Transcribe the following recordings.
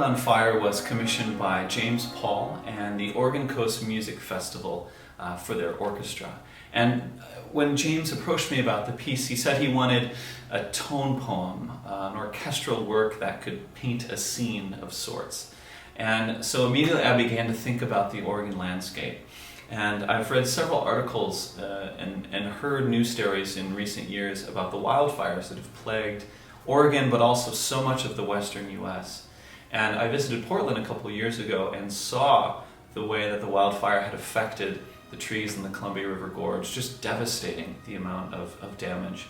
World on Fire was commissioned by James Paul and the Oregon Coast Music Festival for their orchestra. And when James approached me about the piece, he said he wanted a tone poem, an orchestral work that could paint a scene of sorts. And so immediately I began to think about the Oregon landscape. And I've read several articles and heard news stories in recent years about the wildfires that have plagued Oregon, but also so much of the western U.S. And I visited Portland a couple of years ago and saw the way that the wildfire had affected the trees in the Columbia River Gorge, just devastating the amount of damage.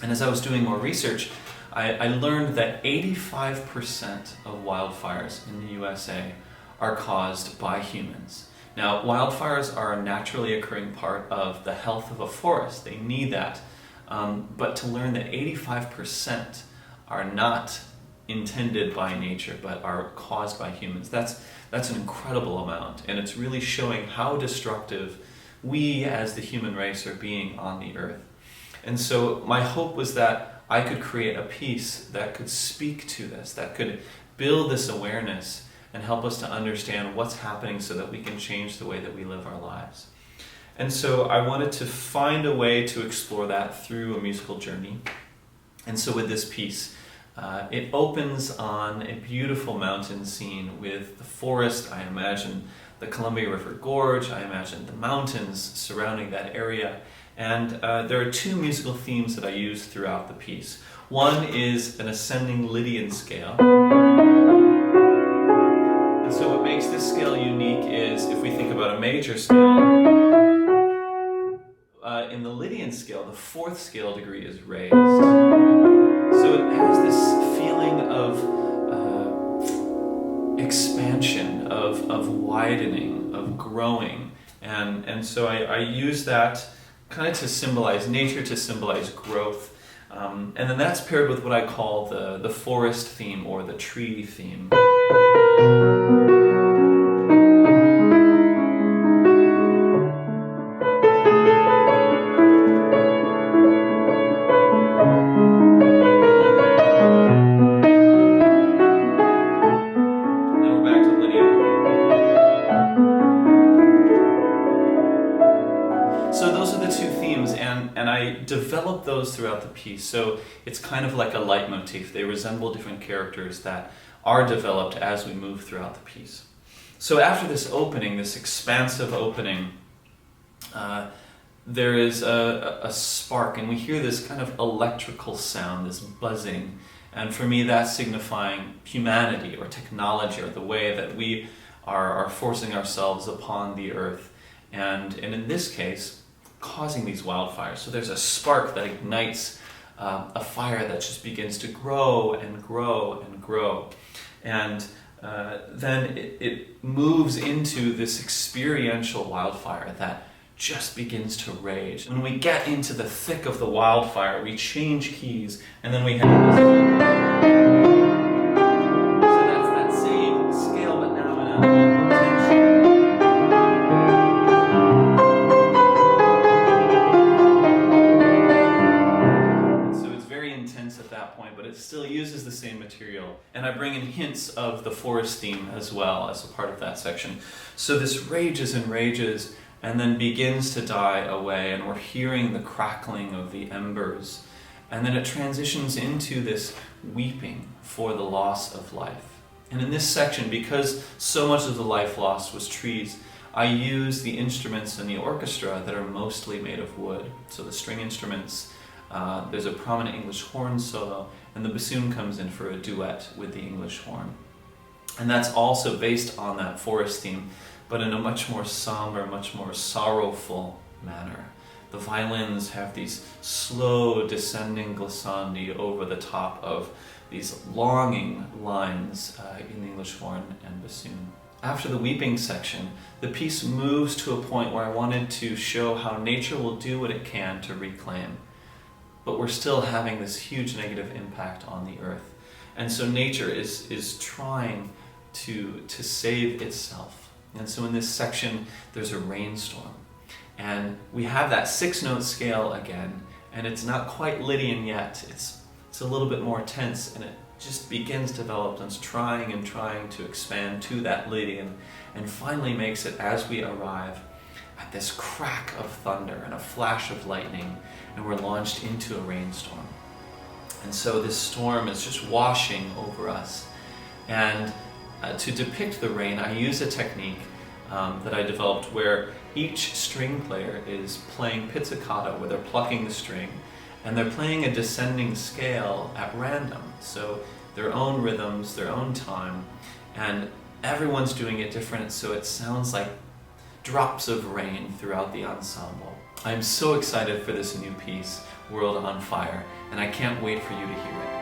And as I was doing more research, I learned that 85% of wildfires in the USA are caused by humans. Now, wildfires are a naturally occurring part of the health of a forest. They need that. But to learn that 85% are not intended by nature, but are caused by humans, that's an incredible amount. And it's really showing how destructive we as the human race are being on the earth. And so my hope was that I could create a piece that could speak to this, that could build this awareness and help us to understand what's happening so that we can change the way that we live our lives. And so I wanted to find a way to explore that through a musical journey. And so with this piece, it opens on a beautiful mountain scene with the forest. I imagine the Columbia River Gorge. I imagine the mountains surrounding that area. And there are two musical themes that I use throughout the piece. One is an ascending Lydian scale. And so what makes this scale unique is if we think about a major scale, in the Lydian scale, the fourth scale degree is raised. So it has this feeling of expansion, of widening, of growing. And so I use that kind of to symbolize nature, to symbolize growth. And then that's paired with what I call the forest theme or the tree theme. Develop those throughout the piece, so it's kind of like a leitmotif. They resemble different characters that are developed as we move throughout the piece. So after this opening, this expansive opening, there is a spark, and we hear this kind of electrical sound, this buzzing, and for me that's signifying humanity or technology or the way that we are forcing ourselves upon the earth, and in this case causing these wildfires. So there's a spark that ignites a fire that just begins to grow and grow and grow. And then it moves into this experiential wildfire that just begins to rage. When we get into the thick of the wildfire, we change keys, and then we have this. So that's that same scale, but now in a tension. At that point, but it still uses the same material, and I bring in hints of the forest theme as well as a part of that section. So this rages and rages and then begins to die away, and we're hearing the crackling of the embers, and then it transitions into this weeping for the loss of life. And in this section, because so much of the life lost was trees, I use the instruments in the orchestra that are mostly made of wood. So the string instruments, there's a prominent English horn solo, and the bassoon comes in for a duet with the English horn. And that's also based on that forest theme, but in a much more somber, much more sorrowful manner. The violins have these slow descending glissandi over the top of these longing lines in the English horn and bassoon. After the weeping section, the piece moves to a point where I wanted to show how nature will do what it can to reclaim. But we're still having this huge negative impact on the earth. And so nature is trying to save itself. And so in this section, there's a rainstorm. And we have that 6-note scale again, and it's not quite Lydian yet. It's a little bit more tense, and just begins to develop, and it's trying and trying to expand to that leading, and finally makes it as we arrive at this crack of thunder and a flash of lightning, and we're launched into a rainstorm. And so this storm is just washing over us. And to depict the rain, I use a technique that I developed where each string player is playing pizzicato, where they're plucking the string, and they're playing a descending scale at random. So their own rhythms, their own time, and everyone's doing it different, so it sounds like drops of rain throughout the ensemble. I'm so excited for this new piece, World on Fire, and I can't wait for you to hear it.